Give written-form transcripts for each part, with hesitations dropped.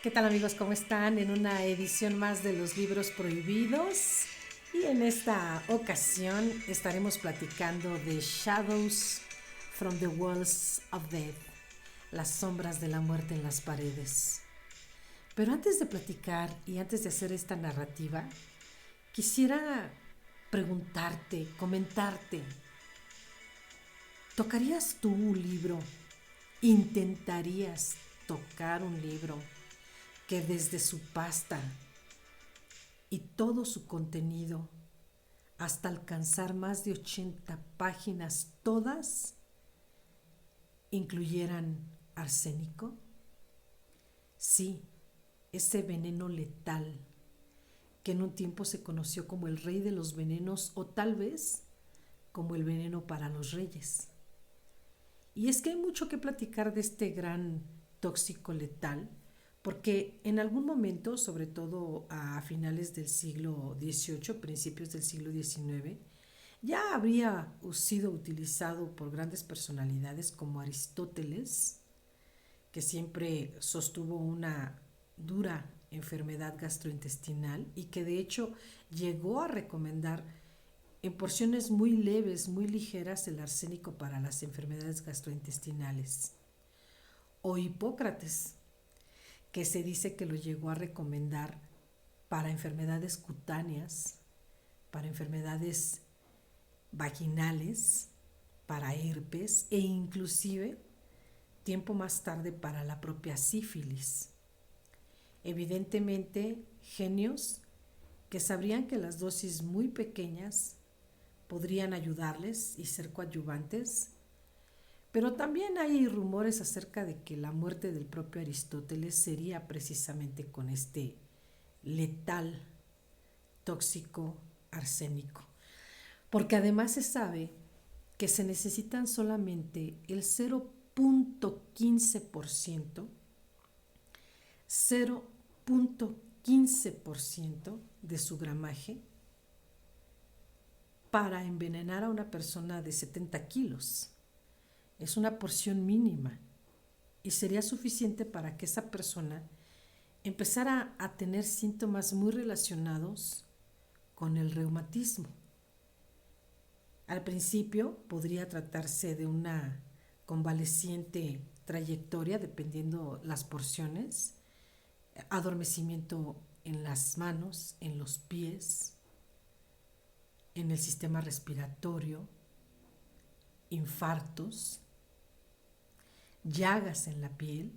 ¿Qué tal amigos? ¿Cómo están? En una edición más de los libros prohibidos. Y en esta ocasión estaremos platicando de Shadows from the Walls of Death, las sombras de la muerte en las paredes. Pero antes de platicar y antes de hacer esta narrativa, quisiera preguntarte, comentarte, ¿tocarías tú un libro? ¿Intentarías tocar un libro que desde su pasta y todo su contenido hasta alcanzar más de 80 páginas, todas incluyeran arsénico? Sí, ese veneno letal que en un tiempo se conoció como el rey de los venenos o tal vez como el veneno para los reyes. Y es que hay mucho que platicar de este gran tóxico letal, porque en algún momento, sobre todo a finales del siglo XVIII, principios del siglo XIX, ya habría sido utilizado por grandes personalidades como Aristóteles, que siempre sostuvo una dura enfermedad gastrointestinal y que de hecho llegó a recomendar en porciones muy leves, muy ligeras, el arsénico para las enfermedades gastrointestinales. O Hipócrates, que se dice que lo llegó a recomendar para enfermedades cutáneas, para enfermedades vaginales, para herpes e inclusive tiempo más tarde para la propia sífilis. Evidentemente, genios que sabrían que las dosis muy pequeñas podrían ayudarles y ser coadyuvantes, pero también hay rumores acerca de que la muerte del propio Aristóteles sería precisamente con este letal, tóxico arsénico. Porque además se sabe que se necesitan solamente el 0.15%, 0.15% de su gramaje para envenenar a una persona de 70 kilos. Es una porción mínima y sería suficiente para que esa persona empezara a tener síntomas muy relacionados con el reumatismo. Al principio podría tratarse de una convaleciente trayectoria dependiendo las porciones, adormecimiento en las manos, en los pies, en el sistema respiratorio, infartos, llagas en la piel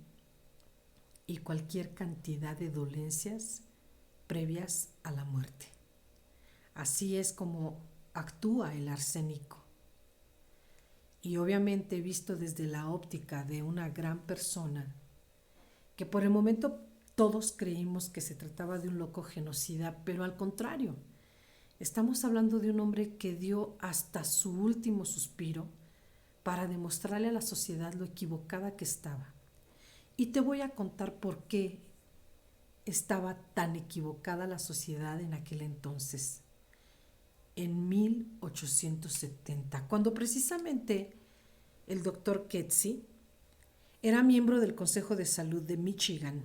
y cualquier cantidad de dolencias previas a la muerte. Así es como actúa el arsénico. Y obviamente visto desde la óptica de una gran persona, que por el momento todos creímos que se trataba de un loco genocida, pero al contrario, estamos hablando de un hombre que dio hasta su último suspiro para demostrarle a la sociedad lo equivocada que estaba. Y te voy a contar por qué estaba tan equivocada la sociedad en aquel entonces, en 1870, cuando precisamente el doctor Ketzi era miembro del Consejo de Salud de Michigan.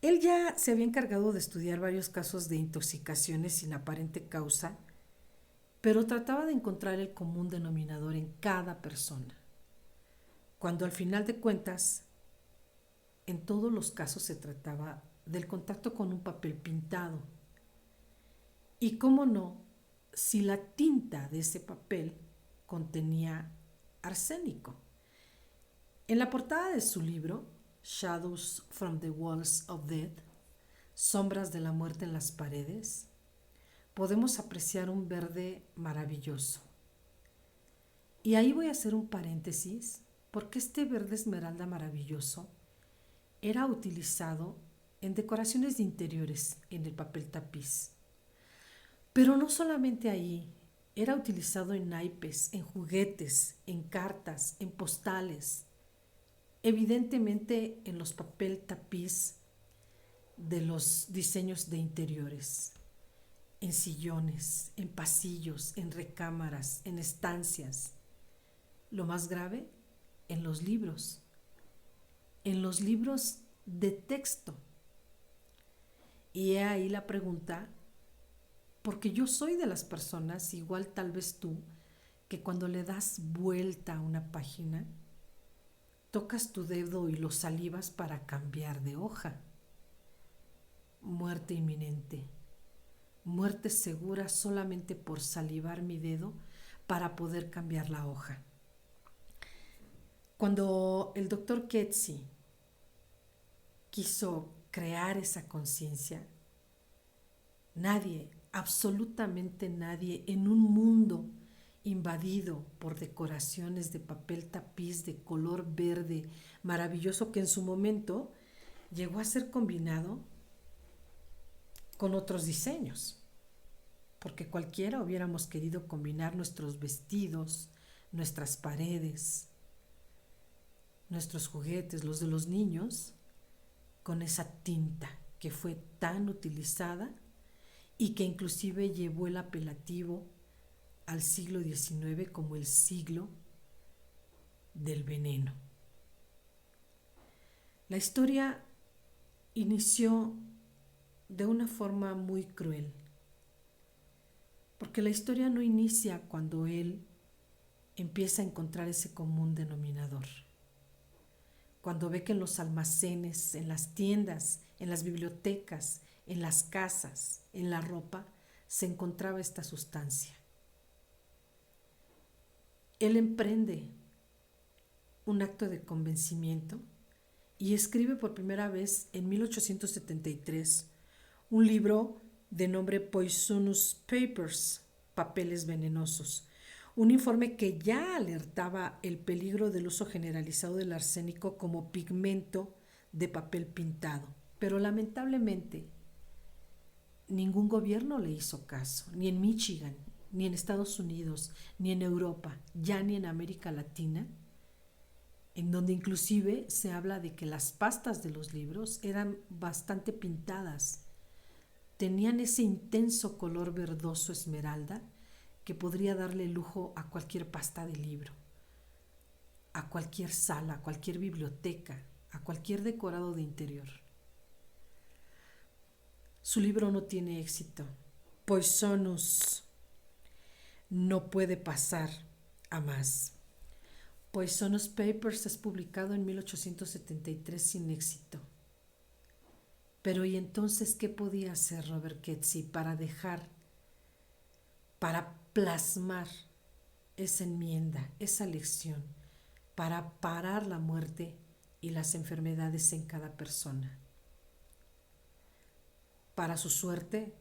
Él ya se había encargado de estudiar varios casos de intoxicaciones sin aparente causa, pero trataba de encontrar el común denominador en cada persona, cuando al final de cuentas, en todos los casos se trataba del contacto con un papel pintado. Y cómo no, si la tinta de ese papel contenía arsénico. En la portada de su libro, Shadows from the Walls of Death, Sombras de la muerte en las paredes, podemos apreciar un verde maravilloso. Y ahí voy a hacer un paréntesis, porque este verde esmeralda maravilloso era utilizado en decoraciones de interiores en el papel tapiz. Pero no solamente ahí, era utilizado en naipes, en juguetes, en cartas, en postales, evidentemente en los papel tapiz de los diseños de interiores, en sillones, en pasillos, en recámaras, en estancias. Lo más grave, en los libros de texto. Y he ahí la pregunta, porque yo soy de las personas, igual tal vez tú, que cuando le das vuelta a una página, tocas tu dedo y lo salivas para cambiar de hoja. Muerte inminente. Muerte segura solamente por salivar mi dedo para poder cambiar la hoja. Cuando el doctor Ketsi quiso crear esa conciencia, nadie, absolutamente nadie, en un mundo invadido por decoraciones de papel tapiz de color verde maravilloso que en su momento llegó a ser combinado con otros diseños, porque cualquiera hubiéramos querido combinar nuestros vestidos, nuestras paredes, nuestros juguetes, los de los niños, con esa tinta que fue tan utilizada y que inclusive llevó el apelativo al siglo XIX como el siglo del veneno. La historia inició de una forma muy cruel, porque la historia no inicia cuando él empieza a encontrar ese común denominador, cuando ve que en los almacenes, en las tiendas, en las bibliotecas, en las casas, en la ropa, se encontraba esta sustancia. Él emprende un acto de convencimiento y escribe por primera vez en 1873 un libro de nombre Poisonous Papers, Papeles Venenosos, un informe que ya alertaba el peligro del uso generalizado del arsénico como pigmento de papel pintado. Pero lamentablemente ningún gobierno le hizo caso, ni en Michigan, ni en Estados Unidos, ni en Europa, ya ni en América Latina, en donde inclusive se habla de que las pastas de los libros eran bastante pintadas, tenían ese intenso color verdoso esmeralda que podría darle lujo a cualquier pasta de libro, a cualquier sala, a cualquier biblioteca, a cualquier decorado de interior. Su libro no tiene éxito. Poisonous no puede pasar a más. Poisonous Papers es publicado en 1873 sin éxito. Pero ¿y entonces qué podía hacer Robert Ketsi para plasmar esa enmienda, esa lección, para parar la muerte y las enfermedades en cada persona? Para su suerte,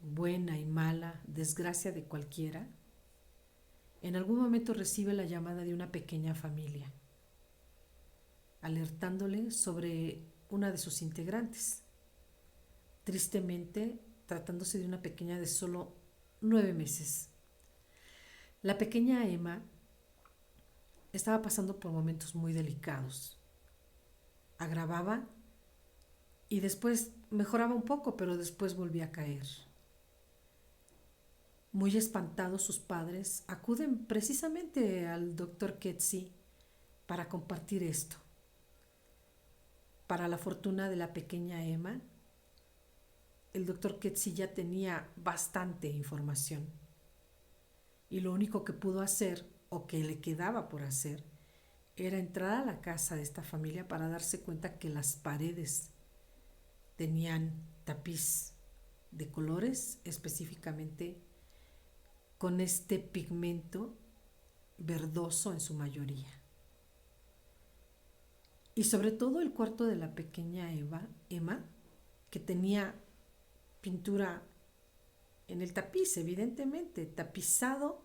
buena y mala, desgracia de cualquiera, en algún momento recibe la llamada de una pequeña familia, alertándole sobre una de sus integrantes. Tristemente, tratándose de una pequeña de solo 9 meses. La pequeña Emma estaba pasando por momentos muy delicados. Agravaba y después mejoraba un poco, pero después volvía a caer. Muy espantados, sus padres acuden precisamente al doctor Ketsi para compartir esto. Para la fortuna de la pequeña Emma, el doctor Ketsi ya tenía bastante información y lo único que pudo hacer, o que le quedaba por hacer, era entrar a la casa de esta familia para darse cuenta que las paredes tenían tapiz de colores, específicamente con este pigmento verdoso en su mayoría. Y sobre todo el cuarto de la pequeña Emma, que tenía pintura en el tapiz, evidentemente, tapizado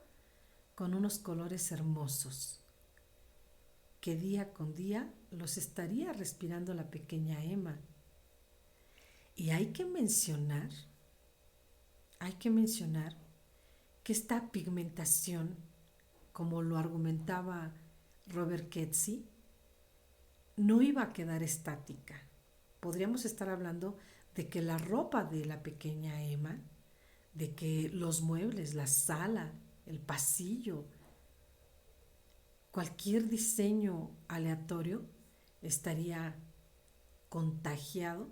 con unos colores hermosos, que día con día los estaría respirando la pequeña Emma. Y hay que mencionar que esta pigmentación, como lo argumentaba Robert Ketsi, no iba a quedar estática. Podríamos estar hablando de que la ropa de la pequeña Emma, de que los muebles, la sala, el pasillo, cualquier diseño aleatorio estaría contagiado,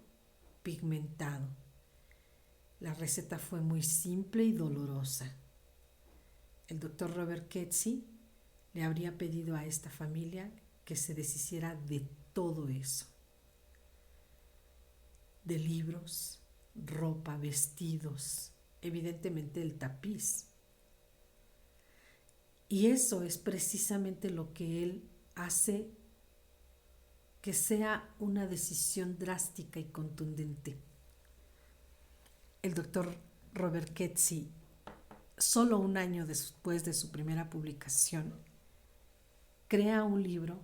pigmentado. La receta fue muy simple y dolorosa. El doctor Robert Kedzie le habría pedido a esta familia que se deshiciera de todo eso, de libros, ropa, vestidos, evidentemente el tapiz. Y eso es precisamente lo que él hace que sea una decisión drástica y contundente. El doctor Robert Kedzie, solo un año después de su primera publicación, crea un libro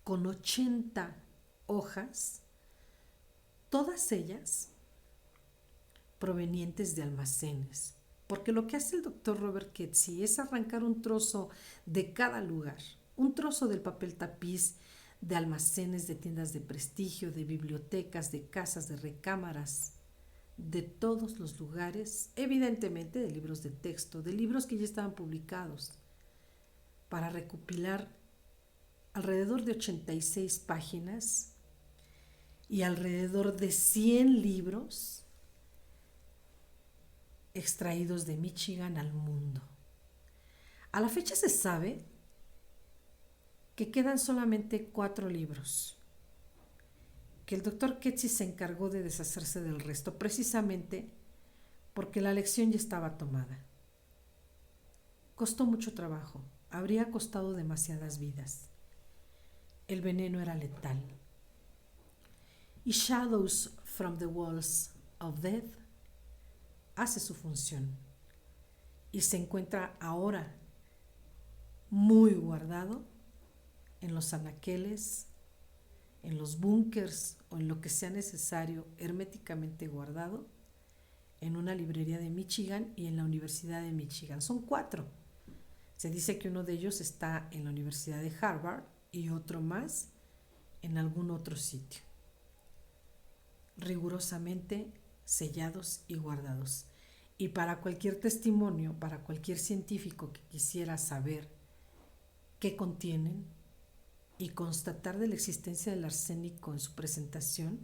con 80 hojas, todas ellas provenientes de almacenes. Porque lo que hace el doctor Robert Kedzie es arrancar un trozo de cada lugar, un trozo del papel tapiz, de almacenes, de tiendas de prestigio, de bibliotecas, de casas, de recámaras, de todos los lugares, evidentemente de libros de texto, de libros que ya estaban publicados, para recopilar alrededor de 86 páginas y alrededor de 100 libros extraídos de Michigan al mundo. A la fecha se sabe que quedan solamente 4 libros, que el doctor Kedzie se encargó de deshacerse del resto, precisamente porque la lección ya estaba tomada. Costó mucho trabajo, habría costado demasiadas vidas. El veneno era letal. Y Shadows from the Walls of Death hace su función y se encuentra ahora muy guardado en los anaqueles, en los búnkers o en lo que sea necesario, herméticamente guardado en una librería de Michigan y en la Universidad de Michigan. Son 4. Se dice que uno de ellos está en la Universidad de Harvard y otro más en algún otro sitio, rigurosamente sellados y guardados. Y para cualquier testimonio, para cualquier científico que quisiera saber qué contienen y constatar de la existencia del arsénico en su presentación,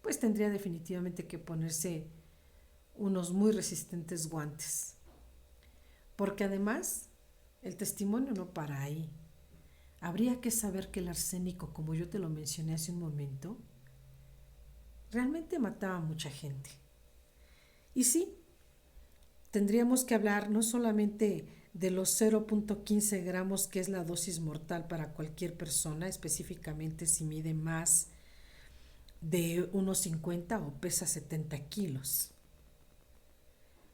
pues tendría definitivamente que ponerse unos muy resistentes guantes. Porque además, el testimonio no para ahí. Habría que saber que el arsénico, como yo te lo mencioné hace un momento, realmente mataba a mucha gente. Y sí, tendríamos que hablar no solamente de los 0.15 gramos, que es la dosis mortal para cualquier persona, específicamente si mide más de 1,50 o pesa 70 kilos.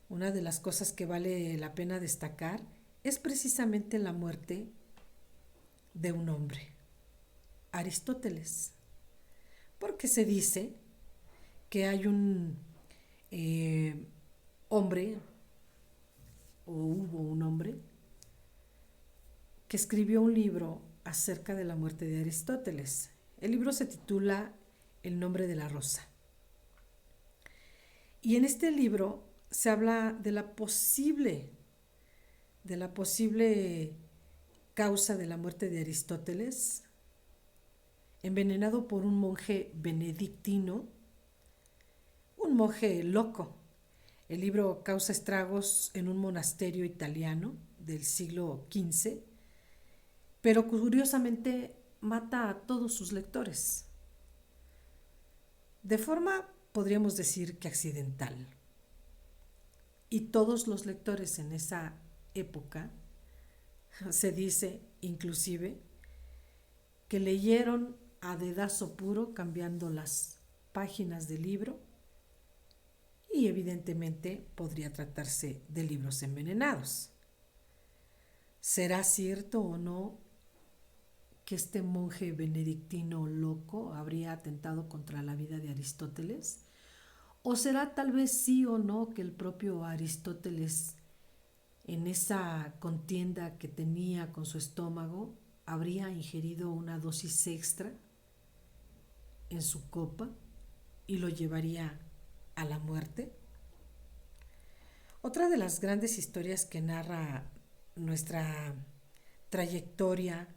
Una de las cosas que vale la pena destacar es precisamente la muerte de un hombre, Aristóteles, porque se dice que hay un hombre, o hubo un hombre, que escribió un libro acerca de la muerte de Aristóteles. El libro se titula El nombre de la rosa. Y en este libro se habla de la posible causa de la muerte de Aristóteles, envenenado por un monje benedictino, un monje loco. El libro causa estragos en un monasterio italiano del siglo XV, pero curiosamente mata a todos sus lectores, de forma, podríamos decir, que accidental. Y todos los lectores en esa época, se dice inclusive, que leyeron a dedazo puro, cambiando las páginas del libro, y evidentemente podría tratarse de libros envenenados. ¿Será cierto o no que este monje benedictino loco habría atentado contra la vida de Aristóteles? ¿O será tal vez sí o no que el propio Aristóteles, en esa contienda que tenía con su estómago, habría ingerido una dosis extra en su copa y lo llevaría a la muerte? Otra de las grandes historias que narra nuestra trayectoria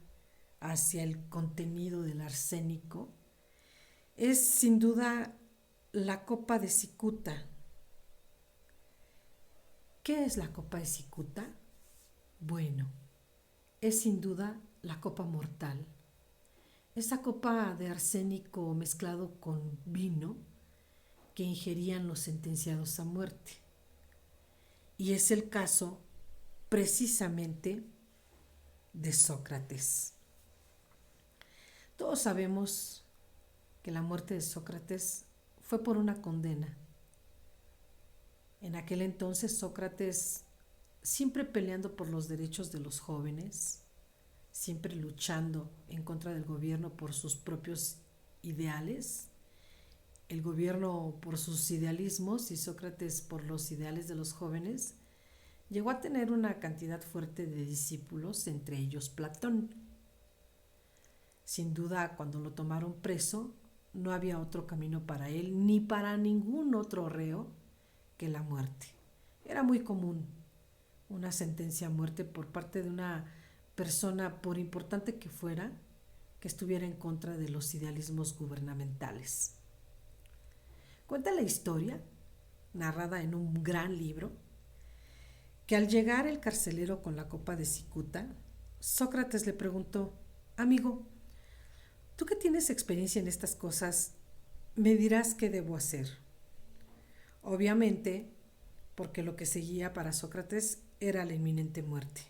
hacia el contenido del arsénico es sin duda la copa de cicuta, ¿Qué es la copa de cicuta? Bueno, es sin duda la copa mortal. Esa copa de arsénico mezclado con vino que ingerían los sentenciados a muerte. Y es el caso precisamente de Sócrates. Todos sabemos que la muerte de Sócrates fue por una condena. En aquel entonces Sócrates, siempre peleando por los derechos de los jóvenes, siempre luchando en contra del gobierno por sus propios ideales, el gobierno por sus idealismos y Sócrates por los ideales de los jóvenes, llegó a tener una cantidad fuerte de discípulos, entre ellos Platón. Sin duda, cuando lo tomaron preso, no había otro camino para él ni para ningún otro reo que la muerte. Era muy común una sentencia a muerte por parte de una persona, por importante que fuera, que estuviera en contra de los idealismos gubernamentales. Cuenta la historia, narrada en un gran libro, que al llegar el carcelero con la copa de cicuta, Sócrates le preguntó: amigo, tú que tienes experiencia en estas cosas, me dirás qué debo hacer. Obviamente, porque lo que seguía para Sócrates era la inminente muerte.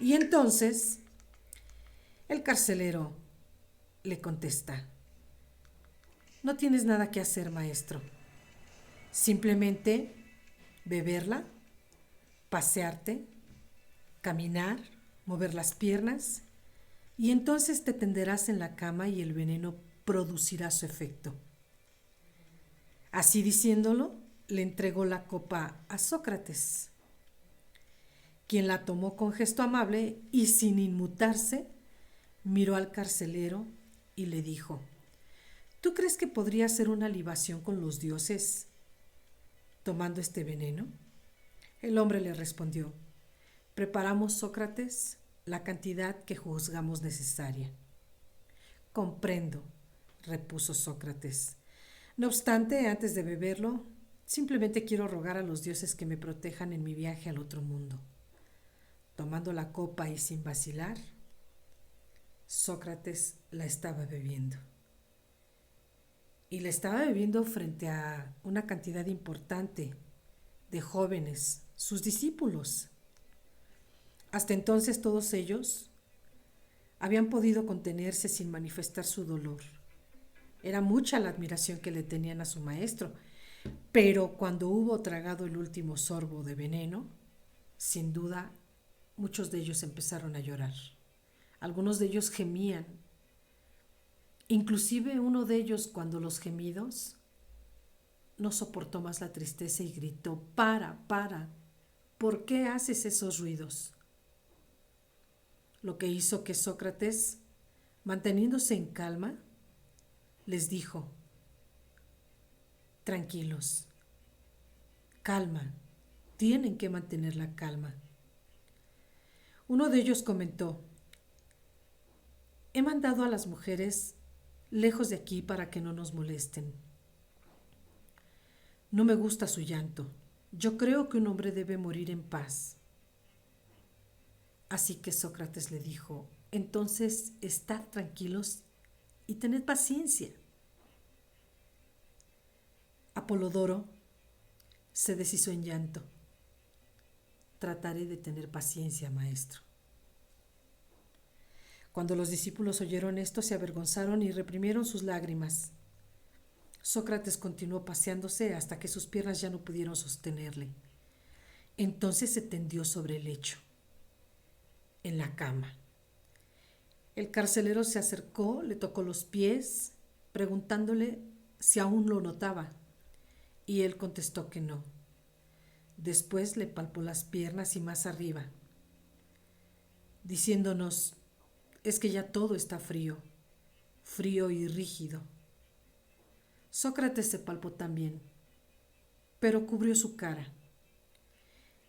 Y entonces el carcelero le contesta: no tienes nada que hacer, maestro. Simplemente beberla, pasearte, caminar, mover las piernas, y entonces te tenderás en la cama y el veneno producirá su efecto. Así diciéndolo, le entregó la copa a Sócrates, quien la tomó con gesto amable y sin inmutarse, miró al carcelero y le dijo: ¿tú crees que podría hacer una libación con los dioses tomando este veneno? El hombre le respondió: preparamos, Sócrates, la cantidad que juzgamos necesaria. Comprendo, repuso Sócrates. No obstante, antes de beberlo, simplemente quiero rogar a los dioses que me protejan en mi viaje al otro mundo. Tomando la copa y sin vacilar, Sócrates la estaba bebiendo. Y la estaba bebiendo frente a una cantidad importante de jóvenes, sus discípulos. Hasta entonces todos ellos habían podido contenerse sin manifestar su dolor. Era mucha la admiración que le tenían a su maestro, pero cuando hubo tragado el último sorbo de veneno, sin duda, muchos de ellos empezaron a llorar. Algunos de ellos gemían. Inclusive uno de ellos, cuando los gemidos, no soportó más la tristeza y gritó: para, ¿por qué haces esos ruidos? Lo que hizo que Sócrates, manteniéndose en calma, les dijo: tranquilos, calma, tienen que mantener la calma. Uno de ellos comentó: he mandado a las mujeres lejos de aquí para que no nos molesten. No me gusta su llanto. Yo creo que un hombre debe morir en paz. Así que Sócrates le dijo: entonces estad tranquilos y tened paciencia. Apolodoro se deshizo en llanto. Trataré de tener paciencia, maestro. Cuando los discípulos oyeron esto, se avergonzaron y reprimieron sus lágrimas. Sócrates continuó paseándose hasta que sus piernas ya no pudieron sostenerle. Entonces se tendió sobre el lecho, en la cama. El carcelero se acercó, le tocó los pies, preguntándole si aún lo notaba, y él contestó que no. Después le palpó las piernas y más arriba, diciéndonos: es que ya todo está frío, frío y rígido. Sócrates se palpó también, pero cubrió su cara.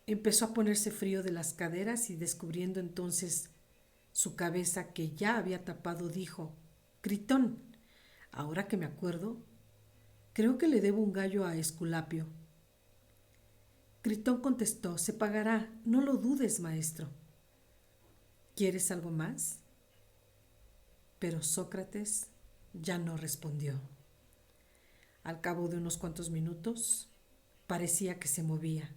Empezó a ponerse frío de las caderas y, descubriendo entonces su cabeza que ya había tapado, dijo: Critón, ahora que me acuerdo, creo que le debo un gallo a Esculapio. Gritón contestó: se pagará, no lo dudes, maestro. ¿Quieres algo más? Pero Sócrates ya no respondió. Al cabo de unos cuantos minutos, parecía que se movía,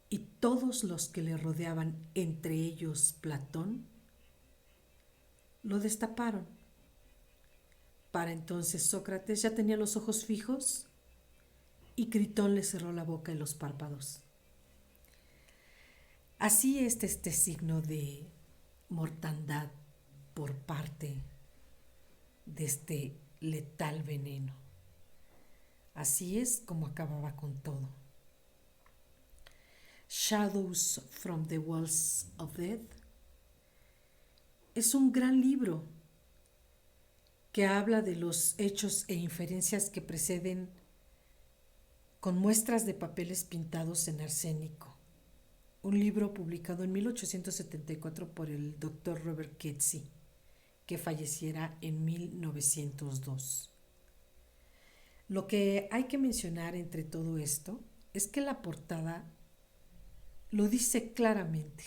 y todos los que le rodeaban, entre ellos Platón, lo destaparon. Para entonces Sócrates ya tenía los ojos fijos y Gritón le cerró la boca y los párpados. Así es este signo de mortandad por parte de este letal veneno. Así es como acababa con todo. Shadows from the Walls of Death es un gran libro que habla de los hechos e inferencias que preceden, con muestras de papeles pintados en arsénico. Un libro publicado en 1874 por el Dr. Robert Kedzie, que falleciera en 1902. Lo que hay que mencionar entre todo esto es que la portada lo dice claramente.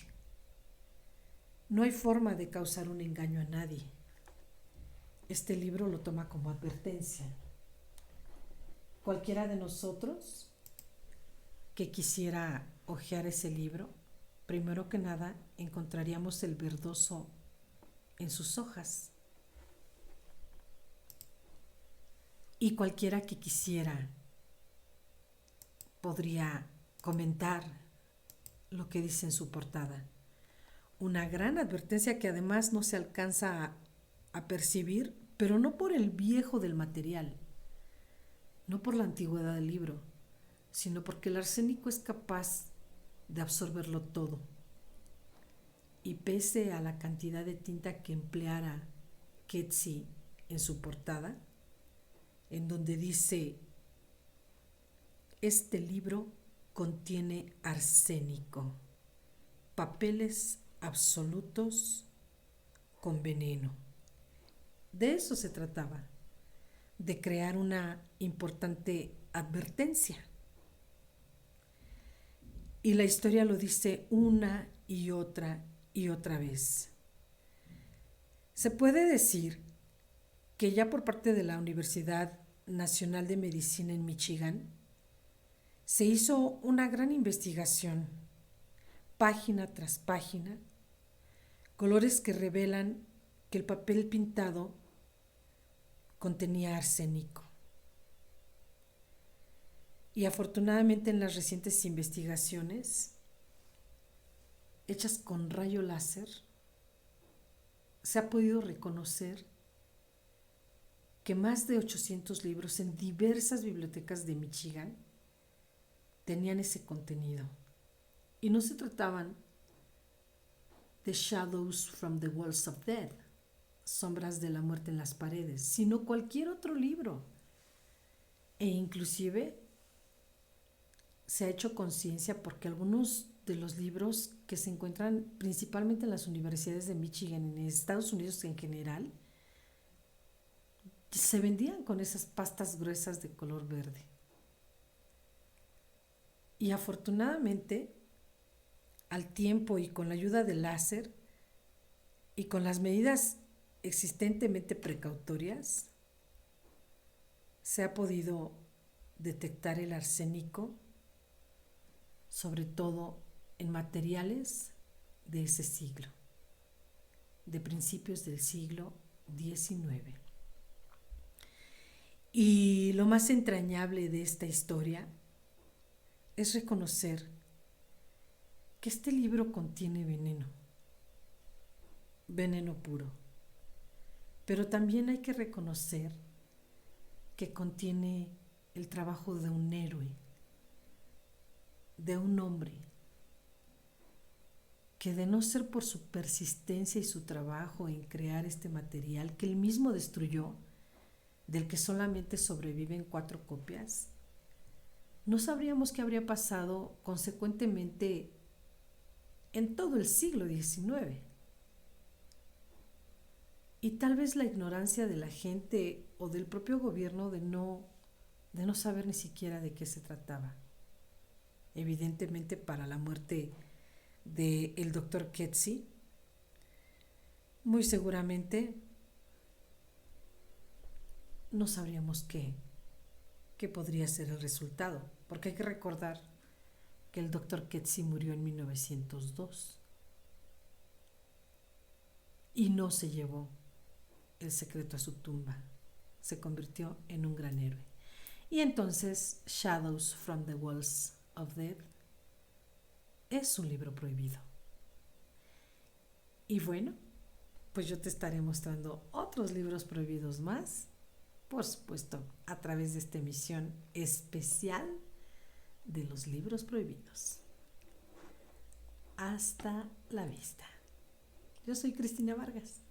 No hay forma de causar un engaño a nadie. Este libro lo toma como advertencia. Cualquiera de nosotros que quisiera hojear ese libro, primero que nada encontraríamos el verdoso en sus hojas. Y cualquiera que quisiera podría comentar lo que dice en su portada. Una gran advertencia que además no se alcanza a percibir, pero no por el viejo del material, no por la antigüedad del libro, sino porque el arsénico es capaz de absorberlo todo. Y pese a la cantidad de tinta que empleara Kedzie en su portada, en donde dice: este libro contiene arsénico, papeles absolutos con veneno. De eso se trataba, de crear una importante advertencia. Y la historia lo dice una y otra vez. Se puede decir que ya por parte de la Universidad Nacional de Medicina en Michigan se hizo una gran investigación, página tras página, colores que revelan que el papel pintado contenía arsénico. Y afortunadamente en las recientes investigaciones hechas con rayo láser se ha podido reconocer que más de 800 libros en diversas bibliotecas de Michigan tenían ese contenido. Y no se trataban de Shadows from the Walls of Death, sombras de la muerte en las paredes, sino cualquier otro libro. E inclusive se ha hecho conciencia porque algunos de los libros que se encuentran principalmente en las universidades de Michigan, en Estados Unidos en general, se vendían con esas pastas gruesas de color verde. Y afortunadamente, al tiempo y con la ayuda del láser y con las medidas existentemente precautorias, se ha podido detectar el arsénico, sobre todo en materiales de ese siglo, de principios del siglo XIX. Y lo más entrañable de esta historia es reconocer que este libro contiene veneno, veneno puro, pero también hay que reconocer que contiene el trabajo de un héroe, de un hombre que, de no ser por su persistencia y su trabajo en crear este material que él mismo destruyó, del que solamente sobreviven 4 copias, no sabríamos qué habría pasado consecuentemente en todo el siglo XIX. Y tal vez la ignorancia de la gente o del propio gobierno de no saber ni siquiera de qué se trataba. evidentemente para la muerte del doctor Ketsi, muy seguramente no sabríamos qué podría ser el resultado, porque hay que recordar que el doctor Ketsi murió en 1902 y no se llevó el secreto a su tumba, se convirtió en un gran héroe. Y entonces Shadows from the Walls of Death es un libro prohibido. Y bueno, pues yo te estaré mostrando otros libros prohibidos más, por supuesto, a través de esta emisión especial de los libros prohibidos. Hasta la vista. Yo soy Cristina Vargas.